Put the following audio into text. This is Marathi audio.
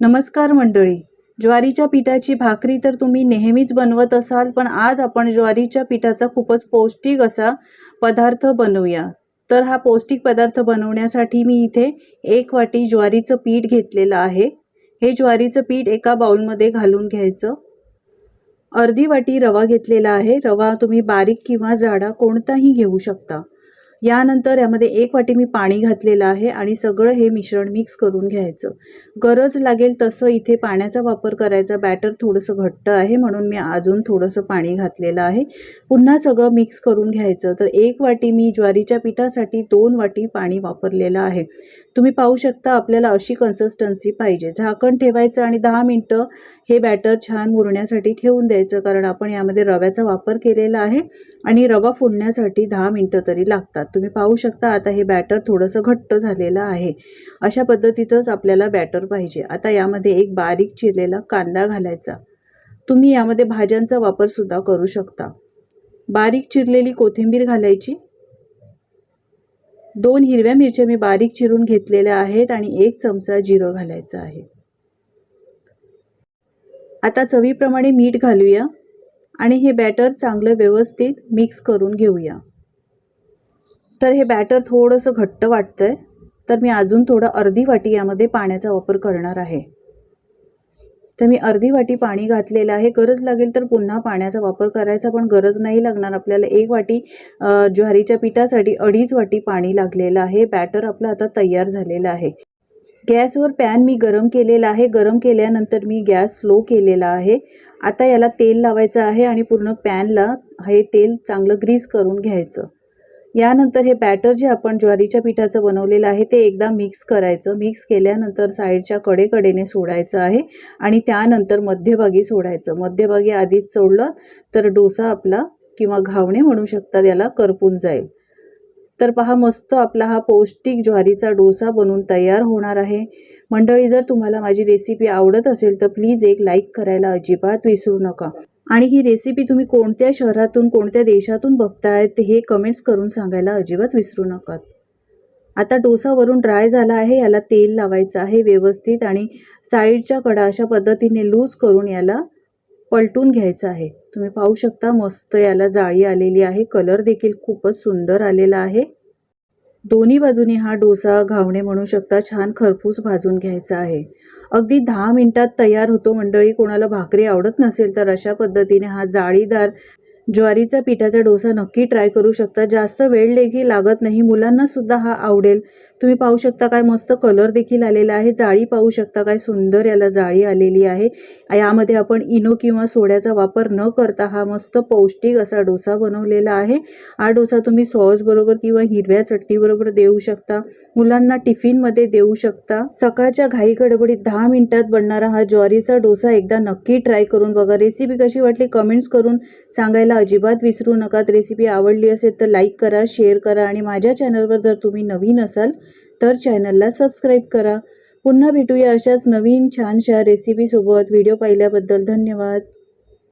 नमस्कार मंडळी. ज्वारीच्या पिठाची भाकरी तर तुम्ही नेहमीच बनवत असाल, पण आज आपण ज्वारीच्या पिठाचा खूपच पौष्टिक असा पदार्थ बनवूया. तर हा पौष्टिक पदार्थ बनवण्यासाठी मी इथे 1 वाटी ज्वारीचं पीठ घेतलेलं आहे. हे ज्वारीचं पीठ एका बाउलमध्ये घालून घ्यायचं. अर्धी वाटी रवा घेतलेला आहे. रवा तुम्ही बारीक किंवा जाडा कोणताही घेऊ शकता. यानंतर यामध्ये 1 वाटी मी पाणी घातलेलं आहे आणि सगळं हे मिश्रण मिक्स करून घ्यायचं. गरज लागेल तसं इथे पाण्याचा वापर करायचा. बॅटर थोडंसं घट्ट आहे म्हणून मी अजून थोडंसं पाणी घातलेलं आहे. पुन्हा सगळं मिक्स करून घ्यायचं. तर 1 वाटी मी ज्वारीच्या पिठासाठी 2 वाटी पाणी वापरलेलं आहे. तुम्ही पाहू शकता आपल्याला अशी कन्सिस्टन्सी पाहिजे. झाकण ठेवायचं आणि 10 मिनिटं हे बॅटर छान मुरण्यासाठी ठेवून द्यायचं, कारण आपण यामध्ये रव्याचा वापर केलेला आहे आणि रवा फुलण्यासाठी 10 मिनिटं तरी लागतात. तुम्ही पाहू शकता आता हे बॅटर थोडंसं घट्ट झालेलं आहे. अशा पद्धतीतच आपल्याला बॅटर पाहिजे. आता यामध्ये एक बारीक चिरलेला कांदा घालायचा. तुम्ही यामध्ये भाज्यांचा वापर सुद्धा करू शकता. बारीक चिरलेली कोथिंबीर घालायची. 2 हिरव्या मिरच्या मी बारीक चिरून घेतलेल्या आहेत आणि 1 चमचा जिरं घालायचं आहे. आता चवीप्रमाणे मीठ घालूया आणि हे बॅटर चांगलं व्यवस्थित मिक्स करून घेऊया. तर हे बॅटर थोडंसं घट्ट वाटतंय, तर मी अजून थोडं अर्धी वाटी यामध्ये पाण्याचा वापर करणार आहे. तर मी अर्धी वाटी पाणी घातलेलं आहे. गरज लागेल तर पुन्हा पाण्याचा वापर करायचा, पण गरज नाही लागणार. आपल्याला 1 वाटी ज्वारीच्या पिठासाठी 2.5 वाटी पाणी लागलेलं आहे. बॅटर आपलं आता तयार झालेलं आहे. गॅसवर पॅन मी गरम केलेला आहे. गरम केल्यानंतर मी गॅस स्लो केलेला आहे. आता याला तेल लावायचं आहे आणि पूर्ण पॅनला हे तेल चांगलं ग्रीस करून घ्यायचं. यानंतर हे बॅटर जे आपण ज्वारीच्या पिठाचं बनवलेलं आहे ते एकदा मिक्स करायचं. मिक्स केल्यानंतर साईडच्या कडेकडेने सोडायचं आहे आणि त्यानंतर मध्यभागी सोडायचं. मध्यभागी आधीच सोडलं तर डोसा आपला किंवा घावणे म्हणू शकता याला करपून जाईल. तर पहा मस्त आपला हा पौष्टिक ज्वारीचा डोसा बनून तयार होणार आहे. मंडळी, जर तुम्हाला माझी रेसिपी आवडत असेल तर प्लीज एक लाईक करायला अजिबात विसरू नका. आणि ही रेसिपी तुम्ही कोणत्या शहरातून कोणत्या देशातून बघतायत हे कमेंट्स करून सांगायला अजिबात विसरू नका. आता डोसा वरून ड्राय झाला आहे. याला तेल लावायचं आहे व्यवस्थित आणि साईडच्या कडा अशा पद्धतीने लूज करून याला पलटून घ्यायचं आहे. तुम्ही पाहू शकता मस्त याला जाळी आलेली आहे. कलर देखील खूपच सुंदर आलेला आहे. दोन्ही बाजूनी हा डोसा घावणे म्हणू शकता छान खरपूस भाजून घ्यायचा आहे. अगदी 10 मिनिटात तयार होतो मंडळी. कोणाला भाकरी आवडत नसेल तर अशा पद्धतीने हा जाळीदार ज्वारीचा पिठाचा डोसा नक्की ट्राय करू शकता. जास्त वेळ देखील लागत नाही. मुलांना सुद्धा हा आवडेल. तुम्ही पाहू शकता काय मस्त कलर देखील आलेला आहे. जाळी पाहू शकता काय सुंदर याला जाळी आलेली आहे. यामध्ये आपण इनो किंवा सोड्याचा वापर न करता हा मस्त पौष्टिक असा डोसा बनवलेला आहे. हा डोसा तुम्ही सॉस बरोबर किंवा हिरव्या चटणी बरोबर देऊ शकता. मुलांना टिफिनमध्ये देऊ शकता. सकाळच्या घाई गडबडीत 10 मिनिटात बनणारा हा ज्वारीचा डोसा एकदा नक्की ट्राय करून बघा. रेसिपी कशी वाटली कमेंट्स करून सांगायला अजिबात विसरू नका. रेसिपी आवडली असेल तर लाईक करा, शेअर करा आणि माझ्या चॅनलवर जर तुम्ही नवीन असाल तर चॅनलला सबस्क्राईब करा. पुन्हा भेटूया अशाच नवीन छानशा रेसिपीसोबत. व्हिडिओ पाहिल्याबद्दल धन्यवाद.